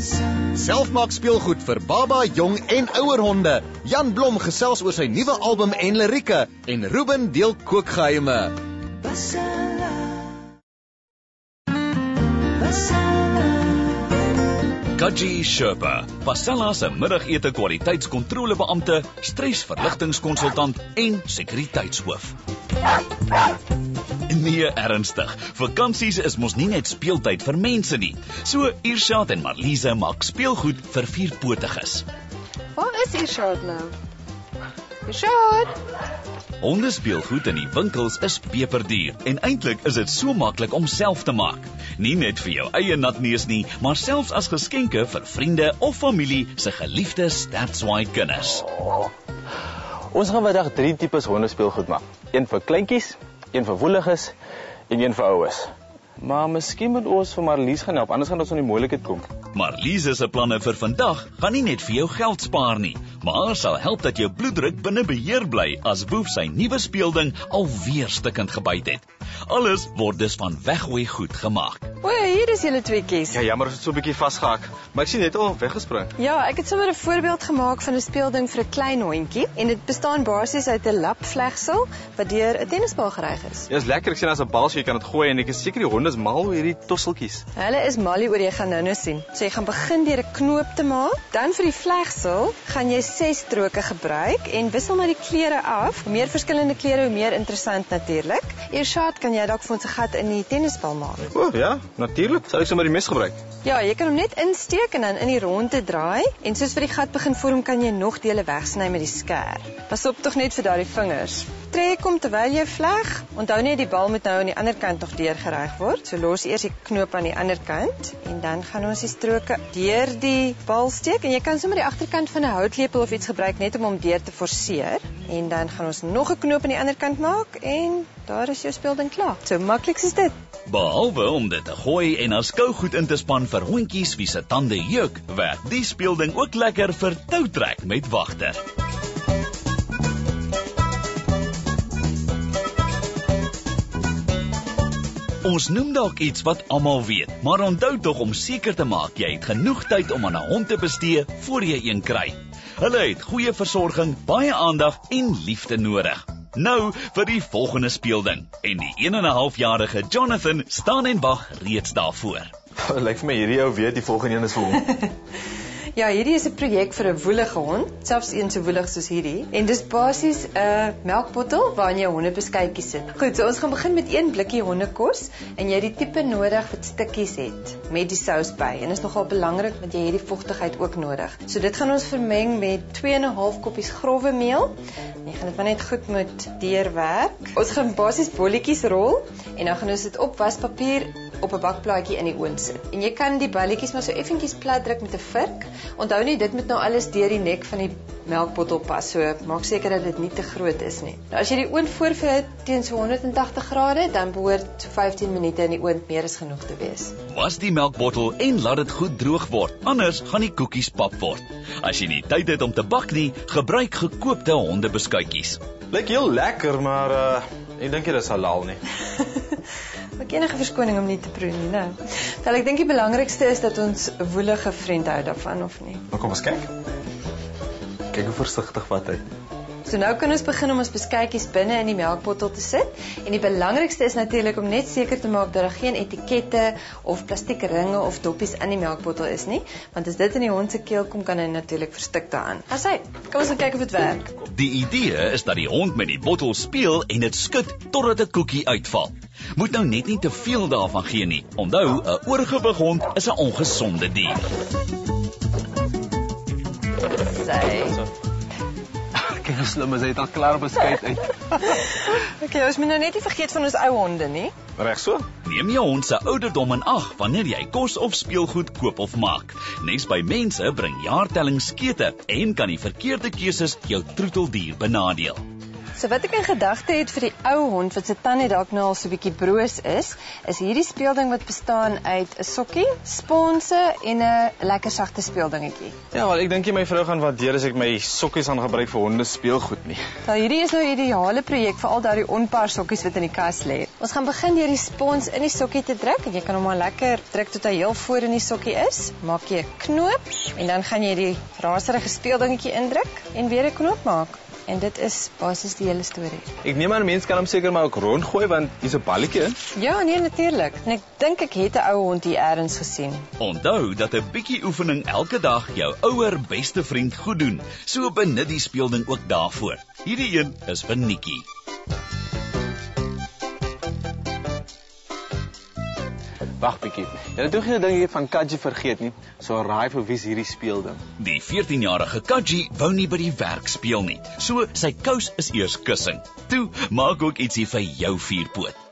Selfmaak speelgoed vir baba, jong en ouer honde. Jan Blom gesels oor sy nuwe album en lirieke en Ruben deel kookgeheime. Kaji Sherpa, Pasella se middagete kwaliteitskontrolebeampte, stresverligtingskonsultant en sekuriteitshoof. Nee, ernstig. Vakansies is mos nie net speeltyd vir mense nie. So Irshad en Marliese maak speelgoed vir vierpotiges. Waar is Irshad nou? Irshad! Hondespeelgoed in die winkels is peperduur en eintlik is dit so maklik om self te maak. Nie net vir jou eie natneus nie, maar selfs as geskenke vir vriende of familie se geliefde Statswide kinders. Ons gaan vandag 3 tipes hondespeelgoed maak. Een vir kleintjies, een vir woeliges en een vir oues. Maar miskien moet ons vir Marlies gaan help, anders gaan ons in die moeilikheid kom. Marliese se planne vir vandag gaan nie net vir jou geld spaar nie, maar sal help dat jou bloeddruk binne beheer bly as Woef sy nuwe speelding alweer stukkend gebyt het. Alles word dus van weggooi goed gemaak. O, hier is julle tweeetjies. Ja, jammer, ons het so 'n bietjie vasgehak, maar ek sien net al weggespring. Ja, ek het sommer 'n voorbeeld gemaak van 'n speelding vir 'n klein hondjie en dit bestaan basies uit 'n lapvlegsel wat deur 'n tennisbal geryg is. Ja, is lekker, ek sien as 'n bal so jy kan dit gooi en ek is seker die honde is mal oor hierdie tosseltjies. Hulle is mal oor, jy gaan nou sien. So jy gaan begin deur 'n knoop te maak, dan vir die vlegsel gaan jy 6 stroke gebruik en wissel maar die kleure af. Hoe meer verskillende kleure, hoe meer interessant natuurlik. Irshad, kan jy dalk vir ons 'n gat in die tennisbal maak? O, ja, natuurlik. Sal ek sommer die mes gebruik? Ja, jy kan hom net insteek en dan in die ronde draai en soos vir die gat begin vorm kan jy nog dele wegsny met die skêr. Pas op tog net vir daardie vingers. Trek hom terwyl jy vleg. Onthou net die bal moet nou aan die ander kant nog deurgeryg word. So los eers die knoop aan die ander kant en dan gaan ons die stroke deur die bal steek en jy kan sommer die agterkant van 'n houtlepel of iets gebruik net om hom deur te forceer. En dan gaan ons nog 'n knoop aan die ander kant maak en daar is jou speelding klaar. So maklik is dit. Behalwe om dit te gooi en as kougoed in te span vir hondjies wie se tande juk, werk die speelding ook lekker vir toutrek met wagte. Ons noem dalk iets wat almal weet, maar onthou tog om seker te maak jy het genoeg tyd om aan 'n hond te bestee voor jy een kry. Hulle het goeie versorging, baie aandag en liefde nodig. Nou vir die volgende speelding. En die 1,5-jarige Jonathan staan en wag reeds daarvoor. Lyk vir my hierdie ou weet die volgende een is vir hom. Ja, hierdie is 'n projek vir 'n woelige hond, selfs een so woelig soos hierdie. En dis basies 'n melkbottel waarin jy hondebeskuitjies sit. Goed, so ons gaan begin met 1 blikkie hondekos en jy het die tipe nodig wat stukkies het met die sous by. En dit is nogal belangrik want jy het die vogtigheid ook nodig. So dit gaan ons vermeng met 2,5 koppies grove meel. Jy gaan dit maar net goed moet deurwerk. Ons gaan basies bolletjies rol en dan gaan ons dit op waspapier op 'n bakplaatjie in die oond sit. En jy kan die balletjies maar so effentjies plat druk met 'n vurk. Onthou nie, dit moet nou alles deur die nek van die melkbottel pas, so maak seker dat dit nie te groot is nie. Nou as jy die oond voorverhit teen so 180 grade, dan behoort so 15 minute in die oond meer as genoeg te wees. Was die melkbottel en laat dit goed droog word, anders gaan die koekies pap word. As jy nie tyd het om te bak nie, gebruik gekookte hondebeskuitjies. Lyk heel lekker, maar ek dink dit is halal nie. Ook enige verskoning om nie te proe nie, né? Wel, ek dink die belangrikste is dat ons 'n woelige vriend hou daarvan, of nie? Maar kom ons kyk. Kyk hoe versigtig wat hy. So nou kan ons begin om ons beskuitjies binne in die melkbottel te sit. En die belangrikste is natuurlik om net seker te maak dat daar geen etikette of plastiek ringe of doppies in die melkbottel is nie, want as dit in die hond se keel kom, kan hy natuurlik verstik daaraan. Asai, kom ons gaan kyk of dit werk. Die idee is dat die hond met die bottel speel en dit skud totdat 'n koekie uitval. Moet nou net nie te veel daarvan gee nie. Onthou, 'n oorgewig hond is 'n ongesonde dier. Kyk hoe slim is hy, het al klaar beskuit uit. Okay, ons moet nou net nie vergeet van ons ou honde nie. Reg so? Neem jou hond se ouderdom in ag wanneer jy kos of speelgoed koop of maak. Nes by mense bring jaartelling skete en kan die verkeerde keuses jou troeteldier benadeel. So wat ek in gedagte het vir die ou hond wat se tande dalk nou al so 'n bietjie broos is hierdie speelding wat bestaan uit 'n sokkie, sponse en 'n lekker sagte speeldingetjie. Ja, wel ek dink my vrou gaan waardeer as ek my sokkies gaan gebruik vir honde speelgoed nie. Hierdie is nou 'n ideale projek vir al daardie onpaar sokkies wat in die kas lê. Ons gaan begin deur die spons in die sokkie te druk en jy kan hom maar lekker druk tot hy heel voor in die sokkie is. Maak jy 'n knoop en dan gaan jy die raserige speeldingetjie indruk en weer 'n knoop maak. En dit is basies die hele storie. Ek neem aan mense kan hom seker maar ook rondgooi want hier's 'n balletjie in. Ja, nee natuurlik. En ek dink ek het 'n ou hond hier eers gesien. Onthou dat 'n bietjie oefening elke dag jou ouer beste vriend goed doen. So benut die speelding ook daarvoor. Hierdie een is vir Nikkie. Wag bietjie. Jy het ook nie 'n ding hier van Kaji vergeet nie. So raai vir wie's hierdie speelding. Die 14-jarige Kaji wou nie by die werk speel nie. So sy kous is eers kussing. Toe maak ook ietsie vir jou vierpoot.